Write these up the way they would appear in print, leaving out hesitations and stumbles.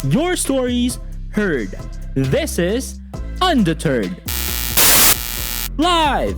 Your stories heard. This is Undeterred. Live!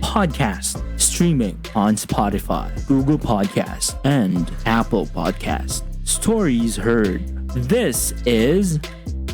Podcast streaming on Spotify, Google Podcast, and Apple Podcast. Stories heard. This is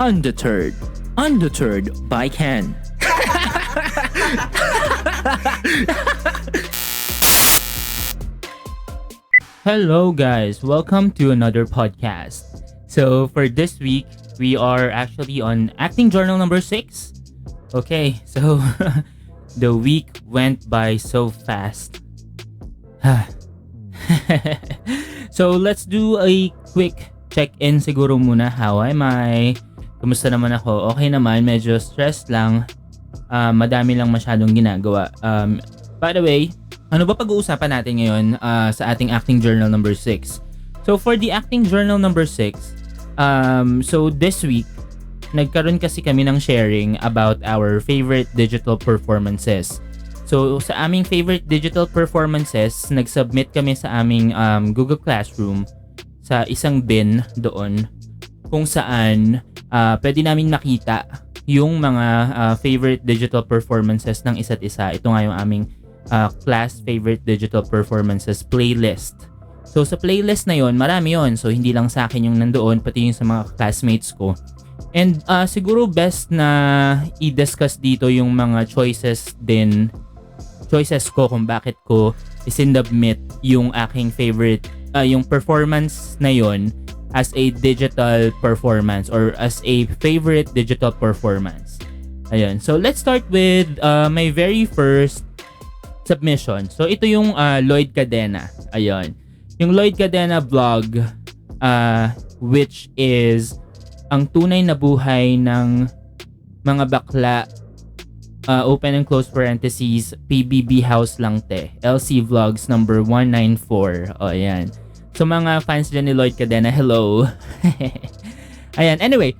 Undeterred. Undeterred by Ken. Hello guys, welcome to another podcast. So for this week, we are actually on acting journal number 6. Okay, so the week went by so fast. So let's do a quick check-in siguro muna. How am I? Kumusta naman ako? Okay naman, medyo stressed lang. Madami lang masyadong ginagawa. By the way, ano ba pag-uusapan natin ngayon sa ating acting journal number 6? So for the acting journal number 6, so this week, nagkaroon kasi kami ng sharing about our favorite digital performances. So sa aming favorite digital performances, nag-submit kami sa aming Google Classroom sa isang bin doon kung saan pwede namin nakita yung mga favorite digital performances ng isa't isa. Ito nga yung aming class favorite digital performances playlist. So sa playlist na yon, marami yon. So hindi lang sa akin yung nandoon, pati yung sa mga classmates ko. And siguro best na i-discuss dito yung mga choices ko kung bakit ko isinubmit yung aking favorite, yung performance na yon as a digital performance or as a favorite digital performance. Ayun. So let's start with my very first submission. So ito yung Lloyd Cadena. Ayun. Yung Lloyd Cadena vlog, which is ang tunay na buhay ng mga bakla, open and close parentheses, PBB house lang te, LC vlogs number 194. O ayan. So mga fans dyan ni Lloyd Cadena, hello. Ayan, anyway,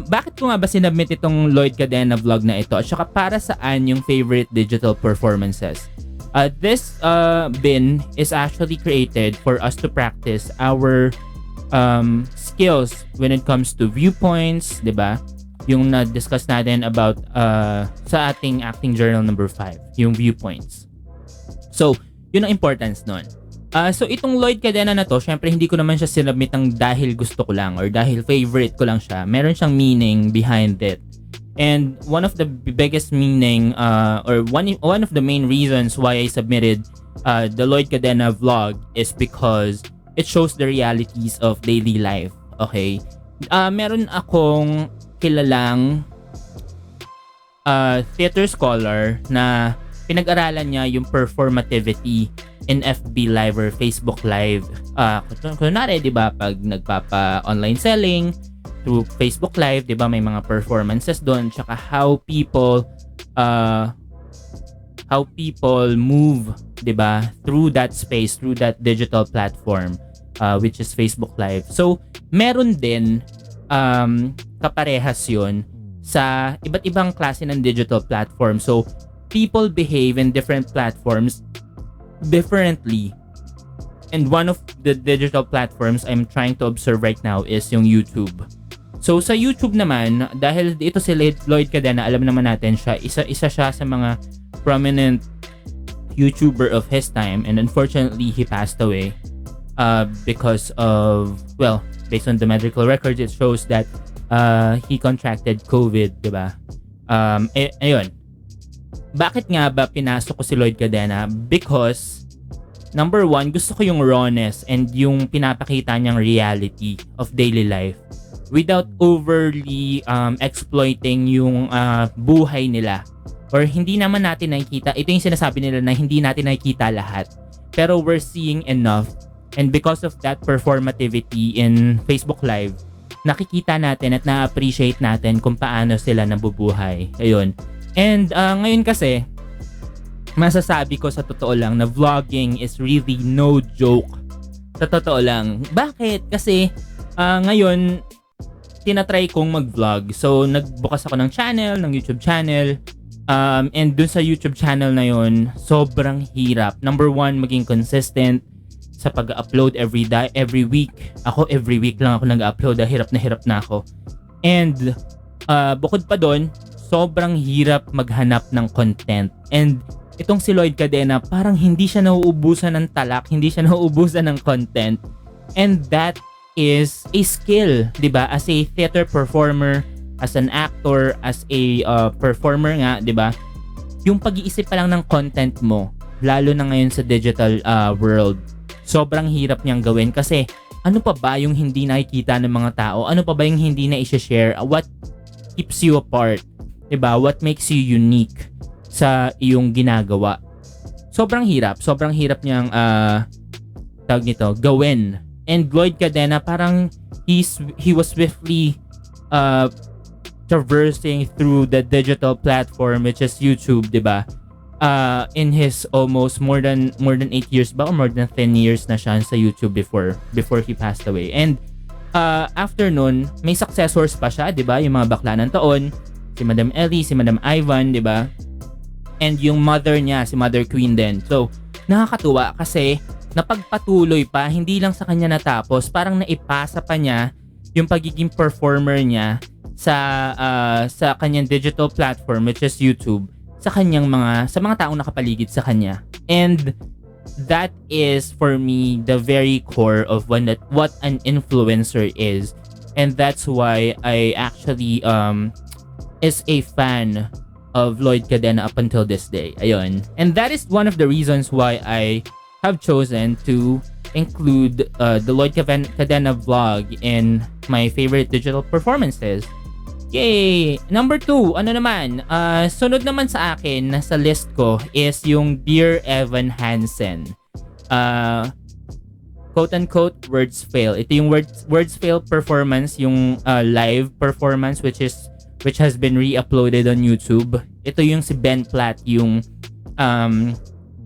bakit ko nga ba sinubmit itong Lloyd Cadena vlog na ito? At saka para saan yung favorite digital performances? This bin is actually created for us to practice our skills when it comes to viewpoints, diba? Yung na-discuss natin about sa ating acting journal number 5, yung viewpoints. So, yun ang importance nun. So itong Lloyd Cadena na to, syempre hindi ko naman siya sinubmit ng dahil gusto ko lang or dahil favorite ko lang siya. Meron siyang meaning behind it. And one of the biggest meaning or one of the main reasons why I submitted the Lloyd Cadena vlog is because it shows the realities of daily life. Okay? Meron akong kilalang theater scholar na pinag-aralan niya yung performativity in FB Live or Facebook Live. Kunwari, di ba, pag nagpapa-online selling through Facebook Live, di ba, may mga performances doon, tsaka how people move, di ba, through that space, through that digital platform, which is Facebook Live. So, meron din kaparehas yun sa iba't ibang klase ng digital platform. So, people behave in different platforms differently. And one of the digital platforms I'm trying to observe right now is yung YouTube. So sa YouTube naman, dahil ito si Lloyd Cadena, alam naman natin siya, isa siya sa mga prominent YouTuber of his time, and unfortunately he passed away because of, well, based on the medical records, it shows that he contracted COVID, diba? Ayun. Bakit nga ba pinasok ko si Lloyd Cadena? Because number 1, gusto ko yung rawness and yung pinapakita niyang reality of daily life without overly exploiting yung buhay nila. Or hindi naman natin nakikita, ito yung sinasabi nila na hindi natin nakikita lahat. Pero we're seeing enough. And because of that performativity in Facebook Live, nakikita natin at na-appreciate natin kung paano sila nabubuhay. Ayun. And ngayon kasi, masasabi ko sa totoo lang na vlogging is really no joke. Sa totoo lang. Bakit? Kasi ngayon, tinatry kong mag-vlog. So, nagbukas ako ng channel, ng YouTube channel. And dun sa YouTube channel na yun, sobrang hirap. Number 1, maging consistent sa pag-upload every week. Ako every week lang ako nag-upload, hirap na ako. And bukod pa doon, sobrang hirap maghanap ng content. And itong si Lloyd Cadena, parang hindi siya nauubusan ng talak, hindi siya nauubusan ng content. And that is a skill, 'di ba? As a theater performer, as an actor, as a performer nga, 'di ba? Yung pag-iisip pa lang ng content mo, lalo na ngayon sa digital world, sobrang hirap niyang gawin kasi ano pa ba yung hindi nakikita ng mga tao? Ano pa ba yung hindi na i-share? What keeps you apart? 'Di ba? What makes you unique sa iyong ginagawa? Sobrang hirap niyang tawag nito, gawin. And Lloyd Cadena, parang he was swiftly traversing through the digital platform which is YouTube, 'di ba? In his almost more than 8 years ba or more than 10 years na siya sa YouTube before he passed away. And after nun, may successors pa siya, 'di ba? Yung mga bakla ng taon, si Madam Ellie, si Madam Ivan, 'di ba? And yung mother niya, si Mother Queen din. So, nakakatuwa kasi napagpatuloy pa, hindi lang sa kanya natapos, parang naipasa pa niya yung pagiging performer niya sa kanyang digital platform which is YouTube sa mga taong nakapaligid sa kanya. And that is for me the very core of what an influencer is. And that's why I actually is a fan of Lloyd Cadena up until this day. Ayun. And that is one of the reasons why I have chosen to include the Lloyd Cadena vlog in my favorite digital performances. Yay! Number 2, ano naman? Sunod naman sa akin sa list ko is yung Dear Evan Hansen. Quote-unquote, words fail. Ito yung words fail performance, yung live performance which has been re-uploaded on YouTube. Ito yung si Ben Platt, yung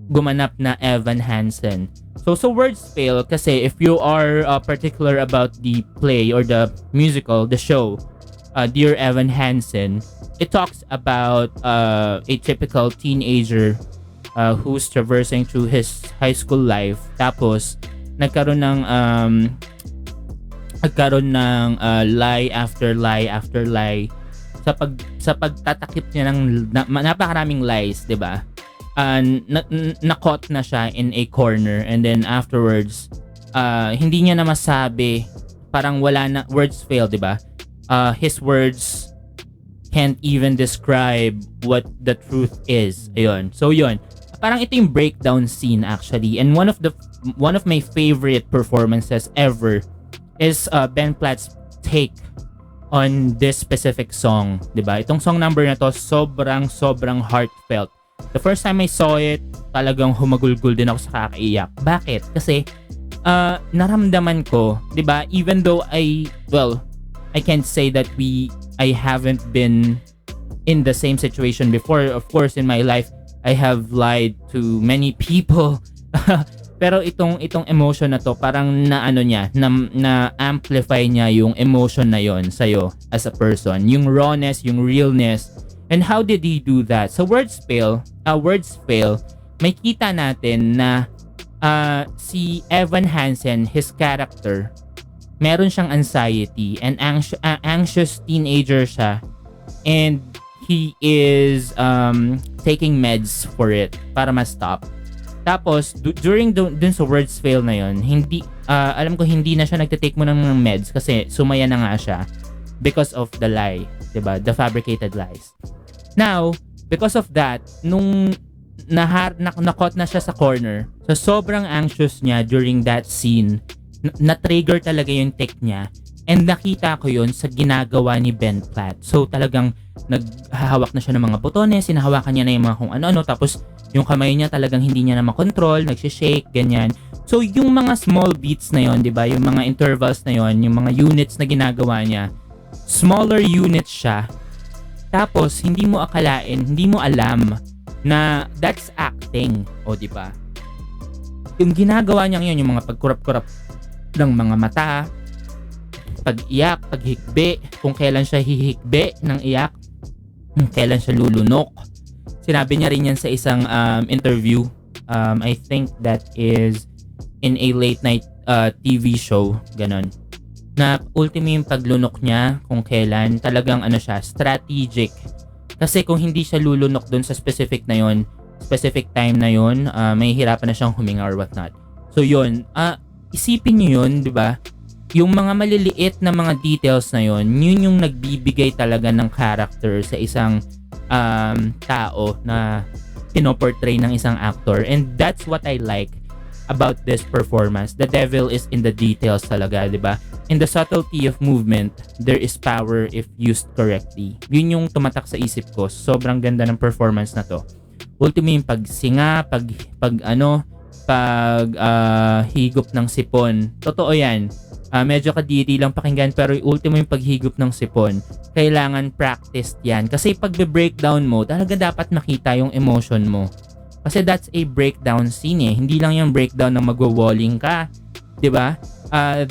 gumanap na Evan Hansen. So words fail kasi if you are particular about the play or the musical, the show, Dear Evan Hansen, it talks about a typical teenager who's traversing through his high school life. Tapos nagkaroon ng lie after lie after lie sa pagtatakip niya ng napakaraming lies, 'di ba? Na-caught na siya in a corner, and then afterwards hindi niya na masabi, parang wala na, words fail, 'di ba? His words can't even describe what the truth is. Ayun. So yun, parang ito yung breakdown scene actually, and one of my favorite performances ever is Ben Platt's take on this specific song, 'di ba? Itong song number na to, sobrang heartfelt. The first time I saw it, talagang humagulgul din ako sa kakaiyak. Bakit? Kasi naramdaman ko, 'di ba? Even though I can't say that I haven't been in the same situation before. Of course, in my life, I have lied to many people. Pero itong emotion na to, parang na amplify niya yung emotion na yon sa'yo as a person. Yung rawness, yung realness. And how did he do that? So words fail, may kita natin na si Evan Hansen, his character, meron siyang anxiety and anxious teenager siya, and he is taking meds for it para ma-stop. Tapos during dun sa words fail na yon, hindi alam ko hindi na siya nagte-take mo ng meds kasi sumaya na nga siya because of the lie, 'di ba? The fabricated lies. Now, because of that, nung na-caught na siya sa corner, so sobrang anxious niya during that scene, na-trigger talaga yung take niya, and nakita ko yun sa ginagawa ni Ben Platt. So talagang naghahawak na siya ng mga botones, sinahawakan niya na yung mga kung ano-ano, tapos yung kamay niya talagang hindi niya na makontrol, nagsishake, ganyan. So yung mga small beats na yon, 'di ba? Yung mga intervals na yon, yung mga units na ginagawa niya, smaller units siya. Tapos hindi mo akalain, hindi mo alam na that's acting, o 'di ba? Yung ginagawa niya ngayon, yung mga pagkurap-kurap ng mga mata, pag-iyak, paghikbi, kung kailan siya hihikbi ng iyak, kung kailan siya lulunok. Sinabi niya rin yan sa isang interview. I think that is in a late night TV show, ganon. Na ultimo yung paglunok niya kung kailan, talagang ano siya, strategic. Kasi kung hindi siya lulunok dun sa specific na yon, specific time na yon, may hirapan na siyang huminga or whatnot. So yun, isipin niyo yun, di ba? Yung mga maliliit na mga details na yon, yun yung nagbibigay talaga ng character sa isang tao na pinoportray ng isang actor. And that's what I like about this performance. The devil is in the details talaga, di ba? In the subtlety of movement, there is power if used correctly. Yun yung tumatak sa isip ko. Sobrang ganda ng performance na to. Ultimo yung pagsinga, higop ng sipon. Totoo yan. Medyo kadiri lang pakinggan, pero yung ultimo yung paghigop ng sipon. Kailangan practice yan. Kasi pag breakdown mo, talaga dapat makita yung emotion mo. Kasi that's a breakdown scene eh. Hindi lang yung breakdown na magwo-walling ka, 'di ba?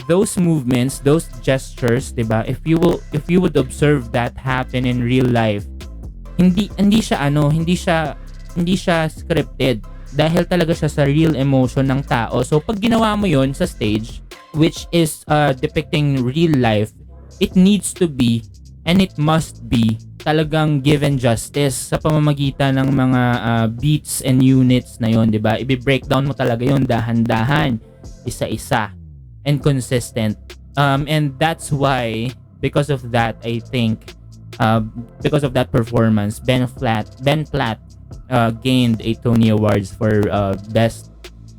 Those movements, those gestures, 'di ba? If you would observe that happen in real life, hindi siya scripted dahil talaga siya sa real emotion ng tao. So pag ginawa mo 'yon sa stage, which is depicting real life, it needs to be and it must be talagang given justice sa pamamagitan ng mga beats and units na yon, 'di ba? I-breakdown mo talaga yon dahan-dahan, isa-isa, and consistent. And that's why, because of that, I think because of that performance, Ben Platt gained a Tony Awards for best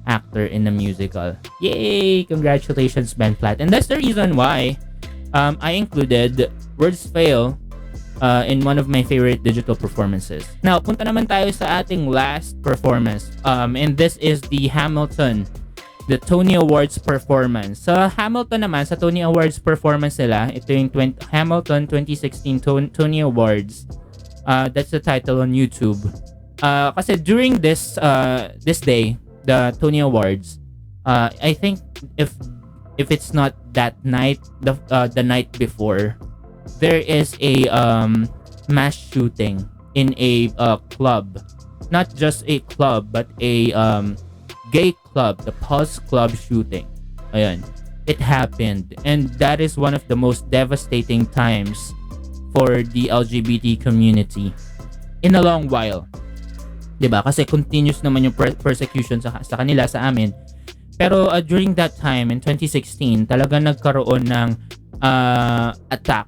actor in a musical. Yay! Congratulations, Ben Platt. And that's the reason why I included Words Fail in one of my favorite digital performances. Now, punta naman tayo sa ating last performance. And this is the Hamilton, the Tony Awards performance. Sa Hamilton naman, sa Tony Awards performance nila, ito yung Hamilton 2016 Tony Awards. That's the title on YouTube. Kasi during this day, the Tony Awards, I think if it's not that night, the night before, there is a mass shooting in a club. Not just a club, but a gay club, the Pulse Club shooting. Ayan. It happened. And that is one of the most devastating times for the LGBT community in a long while. 'Di ba? Kasi continuous naman yung persecution sa kanila, sa amin. Pero during that time, in 2016, talaga nagkaroon ng attack.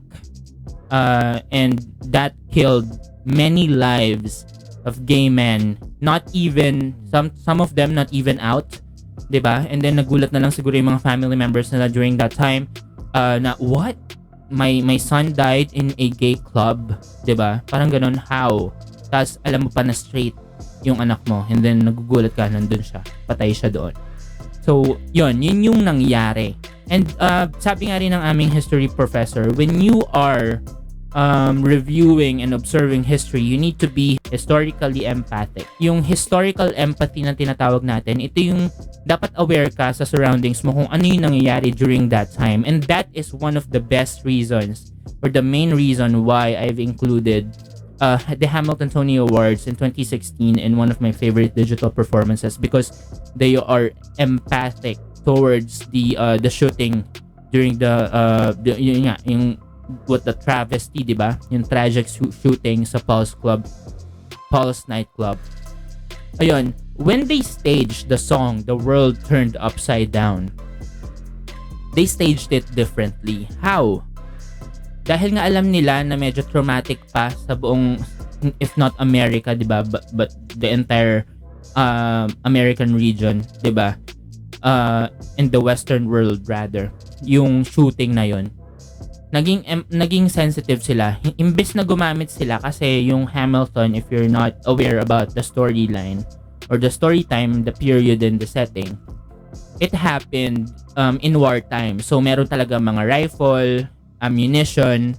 And that killed many lives of gay men. Not even, some of them not even out. 'Di ba? And then nagulat na lang siguro yung mga family members nila during that time. Na what? My son died in a gay club. 'Di ba? Parang ganun, how? Tapos alam mo pa na straight yung anak mo. And then nagugulat ka, nandun siya. Patay siya doon. So, yun yung nangyari. And sabi nga rin ng aming history professor, when you are reviewing and observing history, you need to be historically empathic. Yung historical empathy na tinatawag natin, ito yung dapat aware ka sa surroundings mo kung ano yung nangyayari during that time. And that is one of the best reasons, or the main reason why I've included the Hamilton Tony Awards in 2016 in one of my favorite digital performances, because they are empathic towards the shooting during the travesty, di ba? Yung tragic shooting sa Pulse nightclub. Ayun, when they staged the song The World Turned Upside Down, they staged it differently. How? Dahil nga alam nila na medyo traumatic pa sa buong, if not America, di ba? But the entire American region, di ba? In the Western world rather, yung shooting na yon. Naging sensitive sila. Imbes na gumamit sila, kasi yung Hamilton, if you're not aware about the storyline or the story time, the period and the setting, it happened in wartime. So meron talaga mga rifle, ammunition,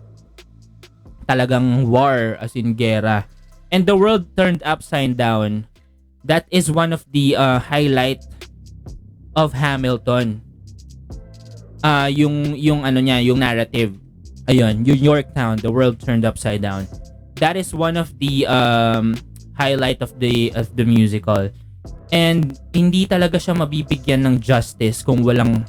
talagang war, as in gera. And the world turned upside down. That is one of the highlight of Hamilton. Yung ano niya, yung narrative. Ayun, yung Yorktown, the world turned upside down. That is one of the highlight of the musical. And hindi talaga siya mabibigyan ng justice kung walang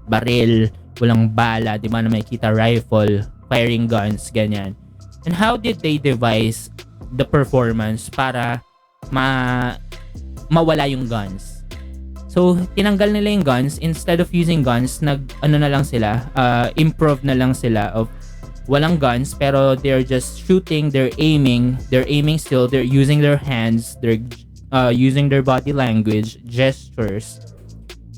baril, walang bala, di ba, na makikita, rifle, firing guns, ganyan. And how did they devise the performance para mawala yung guns? So, tinanggal nila yung guns. Instead of using guns, improv na lang sila of walang guns, pero they're just shooting, they're aiming still, they're using their hands, they're using their body language, gestures,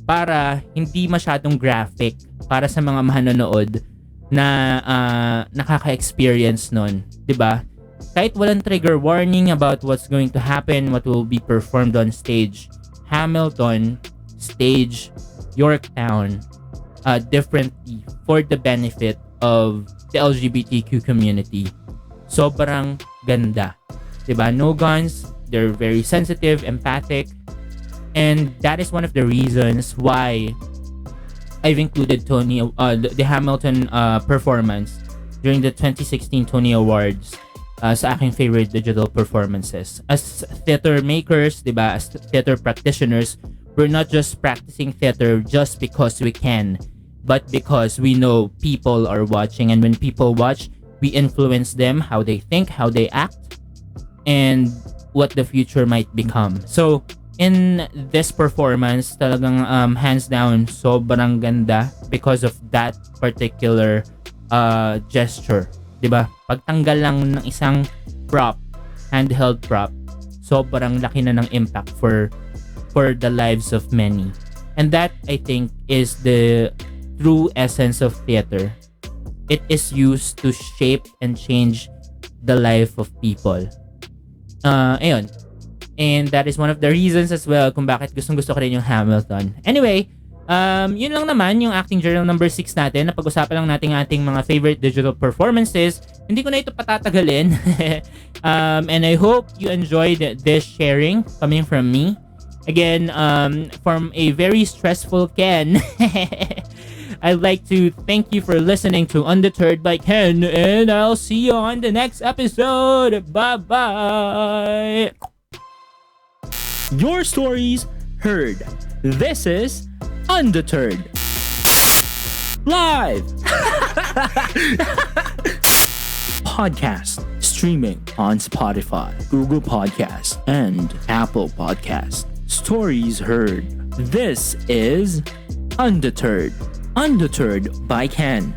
para hindi masyadong graphic para sa mga manonood na nakaka-experience nun, 'di ba? Kahit walang trigger warning about what's going to happen, what will be performed on stage. Hamilton stage Yorktown differently for the benefit of the LGBTQ community. Sobrang ganda, 'di ba? No guns, they're very sensitive, empathic. And that is one of the reasons why I've included the Hamilton performance during the 2016 Tony Awards sa aking favorite digital performances. As theater makers, diba, as theater practitioners, we're not just practicing theater just because we can, but because we know people are watching. And when people watch, we influence them, how they think, how they act, and what the future might become. So, in this performance, talagang hands down, sobrang ganda because of that particular gesture. Diba? Pagtanggal lang ng isang prop, handheld prop, sobrang laki na ng impact for the lives of many. And that, I think, is the true essence of theater. It is used to shape and change the life of people. Ayun. And that is one of the reasons as well kung bakit gustong-gusto ko rin yung Hamilton. Anyway, yun lang naman yung acting journal number 6 natin. Napag-usapan lang natin ating mga favorite digital performances. Hindi ko na ito patatagalin. And I hope you enjoyed this sharing coming from me. Again, from a very stressful Ken, I'd like to thank you for listening to Undeterred by Ken, and I'll see you on the next episode. Bye-bye! Your stories heard. This is Undeterred. Live! Podcast streaming on Spotify, Google Podcasts, and Apple Podcasts. Stories heard. This is Undeterred. Undeterred by Ken.